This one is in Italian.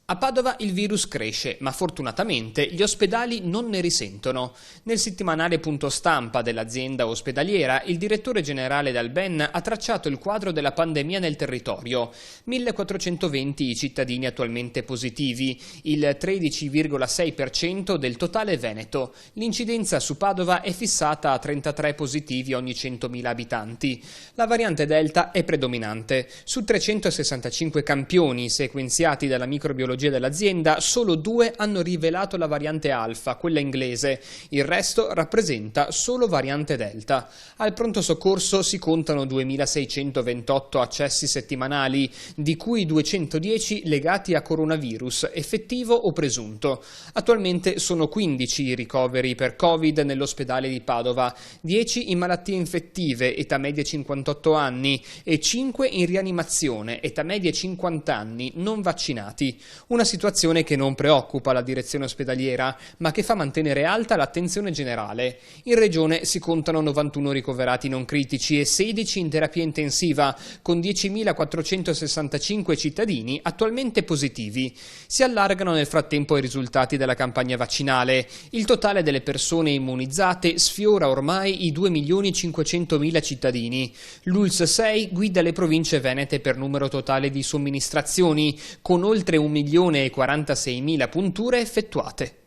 A Padova il virus cresce, ma fortunatamente gli ospedali non ne risentono. Nel settimanale Punto Stampa dell'azienda ospedaliera, il direttore generale Dalben ha tracciato il quadro della pandemia nel territorio. 1420 i cittadini attualmente positivi, il 13,6% del totale veneto. L'incidenza su Padova è fissata a 33 positivi ogni 100.000 abitanti. La variante Delta è predominante. Su 365 campioni sequenziati dalla microbiologia dell'azienda, solo 2 hanno rivelato la variante Alfa, quella inglese. Il resto rappresenta solo variante Delta. Al pronto soccorso si contano 2.628 accessi settimanali, di cui 210 legati a coronavirus, effettivo o presunto. Attualmente sono 15 i ricoveri per Covid nell'ospedale di Padova, 10 in malattie infettive, età media 58 anni, e 5 in rianimazione, età media 50 anni, non vaccinati. Una situazione che non preoccupa la direzione ospedaliera, ma che fa mantenere alta l'attenzione generale. In regione si contano 91 ricoverati non critici e 16 in terapia intensiva, con 10.465 cittadini attualmente positivi. Si allargano nel frattempo i risultati della campagna vaccinale. Il totale delle persone immunizzate sfiora ormai i 2.500.000 cittadini. L'ULSS 6 guida le province venete per numero totale di somministrazioni, con oltre 1.046.000 punture effettuate.